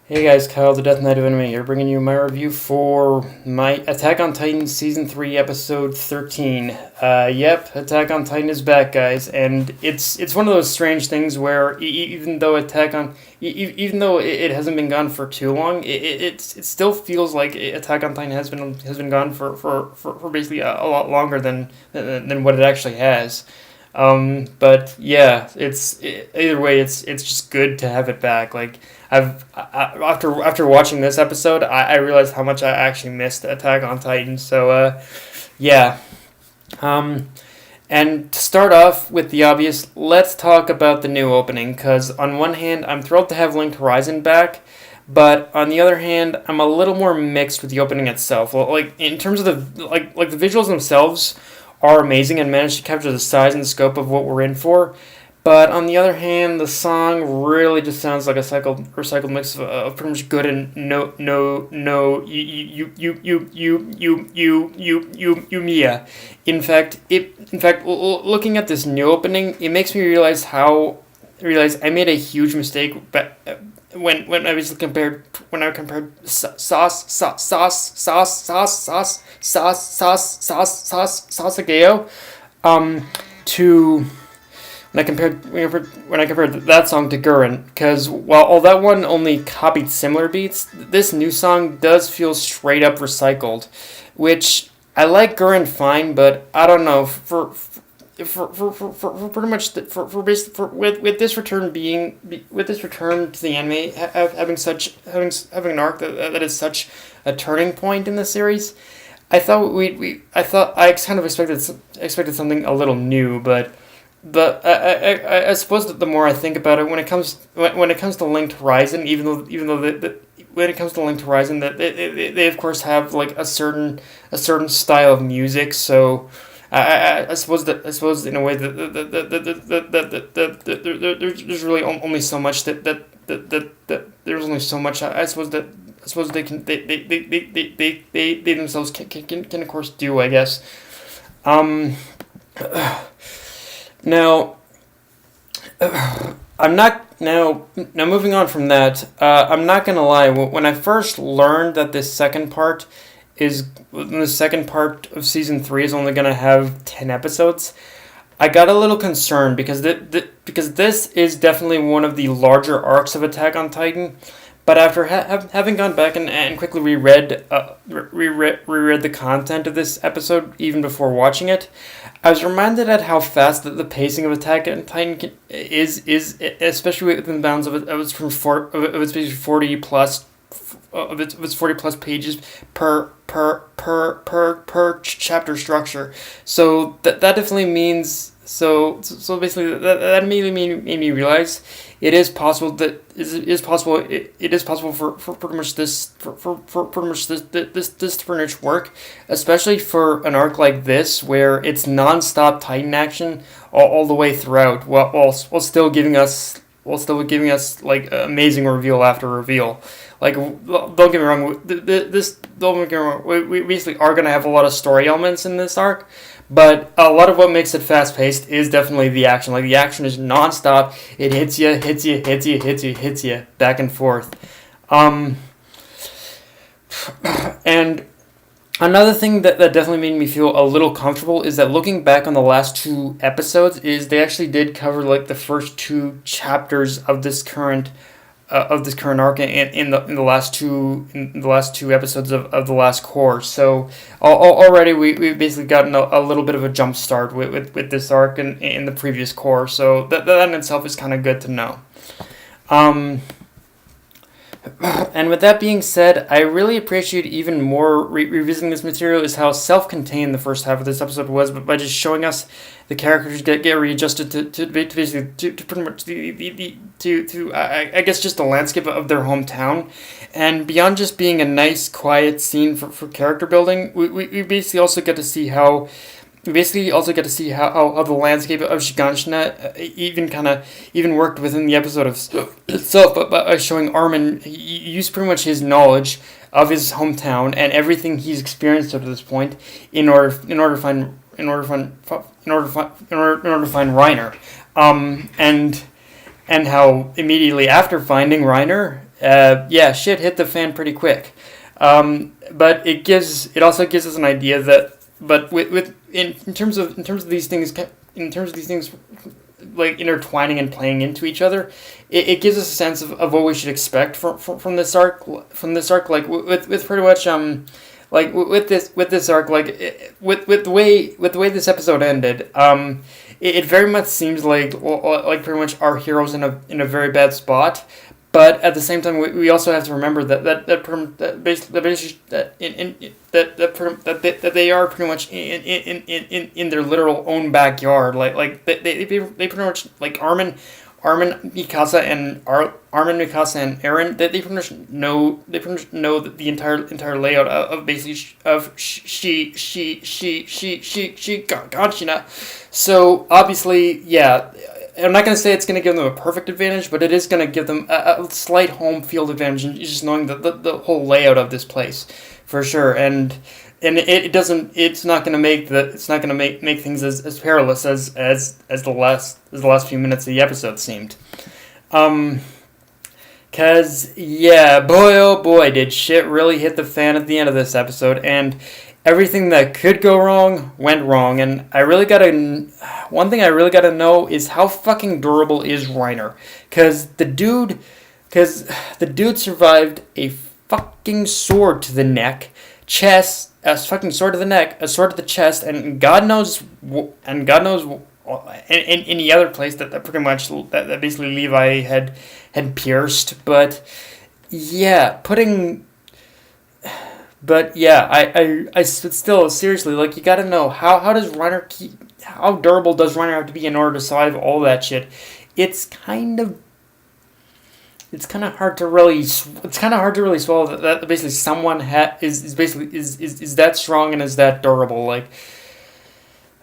Hey guys, Kyle the Death Knight of Anime here, bringing you my review for my Attack on Titan Season 3, Episode 13. Yep, Attack on Titan is back, guys, and it's one of those strange things where even though even though it hasn't been gone for too long, it still feels like Attack on Titan has been gone for basically a lot longer than what it actually has. But yeah, either way, it's just good to have it back. Like after watching this episode, I realized how much I actually missed Attack on Titan. So yeah. Um, and to start off with the obvious, let's talk about the new opening. Cause on one hand, I'm thrilled to have Linked Horizon back. But on the other hand, I'm a little more mixed with the opening itself. Well, like in terms of the visuals themselves are amazing and manage to capture the size and scope of what we're in for. But on the other hand, the song really just sounds like a recycled mix of pretty much good and no you Mia. Looking at this new opening, it makes me realize I made a huge mistake. But when I was compared when I compared Sasageo to when I compared that song to Gurren, because while all that one only copied similar beats, this new song does feel straight up recycled, which I like Gurren fine, but I don't know for pretty much with this return to the anime having an arc that is such a turning point in the series. I kind of expected something a little new, but I suppose that the more I think about it, when it comes to Linked Horizon, even though when it comes to Linked Horizon, that they of course have like a certain style of music, so I suppose in a way that there's really only so much that there's only so much I suppose they themselves can of course do, I guess. Um, Now, I'm not now moving on from that. I'm not gonna lie. When I first learned that the second part of season 3 is only gonna have 10 episodes, I got a little concerned because this is definitely one of the larger arcs of Attack on Titan. But after having gone back and quickly reread the content of this episode even before watching it, I was reminded at how fast the pacing of Attack on Titan is especially within the bounds of its basically 40 plus pages per chapter structure. So that definitely means so basically that immediately made me realize it is possible for pretty much this to pretty much work, especially for an arc like this where it's non-stop Titan action all the way throughout, while still giving us like amazing reveal after reveal. Like, don't get me wrong, we basically are gonna have a lot of story elements in this arc, but a lot of what makes it fast paced is definitely the action. Like, the action is non-stop. It hits you, back and forth. And another thing that definitely made me feel a little comfortable is that looking back on the last 2 episodes, is they actually did cover like the first 2 chapters of this current arc in the last two episodes of the last core. So already we've basically gotten a little bit of a jump start with this arc in the previous core. So that in itself is kind of good to know. And with that being said, I really appreciate even more revisiting this material is how self-contained the first half of this episode was, but by just showing us the characters get readjusted to basically to pretty much I guess just the landscape of their hometown, and beyond just being a nice quiet scene for character building, we basically also get to see how. We basically also get to see how the landscape of Shiganshina even worked within the episode of itself, but by showing Armin use pretty much his knowledge of his hometown and everything he's experienced up to this point in order to find Reiner. And and how immediately after finding Reiner, shit hit the fan pretty quick. But it also gives us an idea that, but in terms of these things, like intertwining and playing into each other, it gives us a sense of what we should expect from this arc. Like with pretty much like with this arc, like with the way this episode ended, it very much seems like pretty much our heroes in a very bad spot. But at the same time, we also have to remember that they are pretty much in their literal own backyard. Like they pretty much, like Armin, Mikasa, and Eren. They pretty much know the entire layout of basically of she Ganshina. So obviously, yeah. I'm not going to say it's going to give them a perfect advantage, but it is going to give them a slight home field advantage in just knowing the whole layout of this place, for sure. And it's not going to make things as perilous as the last few minutes of the episode seemed. Cause yeah, boy oh boy, did shit really hit the fan at the end of this episode, and everything that could go wrong went wrong. And one thing I really gotta know is how fucking durable is Reiner, cause the dude survived a fucking sword to the neck, chest, a fucking sword to the neck, a sword to the chest, and God knows any other place that pretty much that basically Levi had pierced. But yeah, I still, seriously, like, you gotta know how durable does Reiner have to be in order to survive all that shit. It's kind of hard to really swallow that basically someone is that strong and is that durable. Like,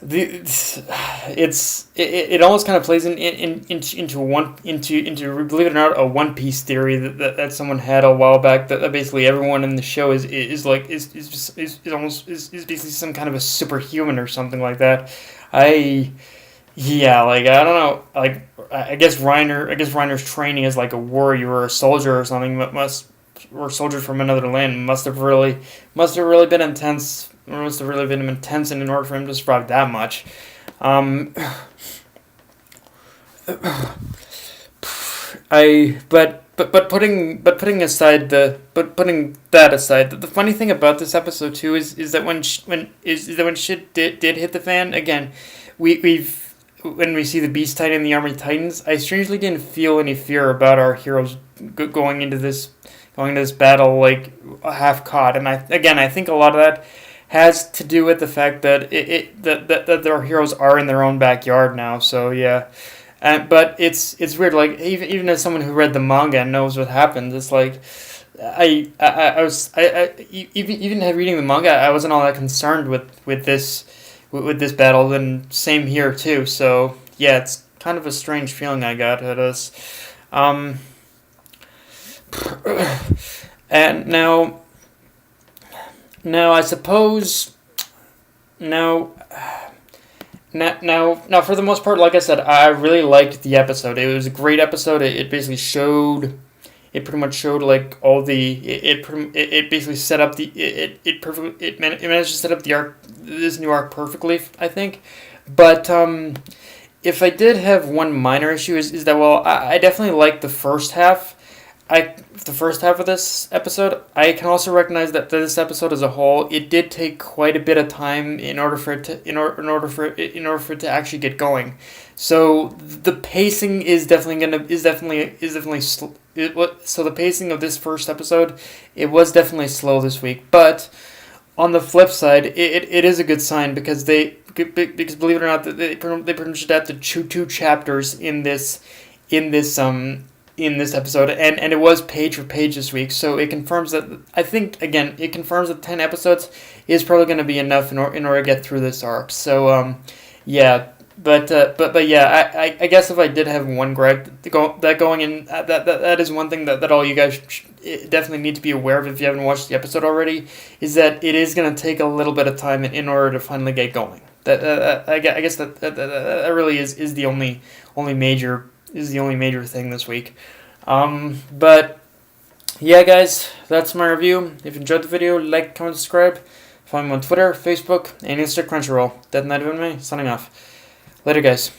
it almost kind of plays into believe it or not, a One Piece theory that someone had a while back, that basically everyone in the show is basically some kind of a superhuman or something like that. I don't know, like, I guess Reiner's training as like a warrior or a soldier or something or soldier from another land must have really been intense. Must have really been intense, and in order for him to survive that much, but putting that aside, the funny thing about this episode too is that when shit did hit the fan again, when we see the Beast Titan and the Armored Titans, I strangely didn't feel any fear about our heroes going into this battle like half caught. And I think a lot of that has to do with the fact that that their heroes are in their own backyard now. So yeah, but it's weird. Like, even as someone who read the manga and knows what happens, it's like even reading the manga, I wasn't all that concerned with this battle. And same here too. So yeah, it's kind of a strange feeling I got at us. And now I suppose now for the most part, like I said, I really liked the episode. It was a great episode. It basically showed. It pretty much showed like all the. It basically set up the. It managed to set up the arc, this new arc perfectly, I think. But if I did have one minor issue is that, well, I definitely liked the first half. The first half of this episode. I can also recognize that this episode as a whole, it did take quite a bit of time in order for it to actually get going. So the pacing is definitely so the pacing of this first episode, it was definitely slow this week. But on the flip side, it is a good sign, because believe it or not, they pretty much adapted two chapters in this episode, and it was page for page this week, so it confirms that, I think, again, it confirms that 10 episodes is probably going to be enough in order to get through this arc. So yeah, but yeah, I guess if I did have one gripe going in, that is one thing that all you guys definitely need to be aware of if you haven't watched the episode already, is that it is going to take a little bit of time in order to finally get going. I guess that really is the only major is the only major thing this week. But yeah, guys, that's my review. If you enjoyed the video, like, comment, subscribe. Follow me on Twitter, Facebook, and Insta Crunchyroll. Death Knight of Anime, signing off. Later, guys.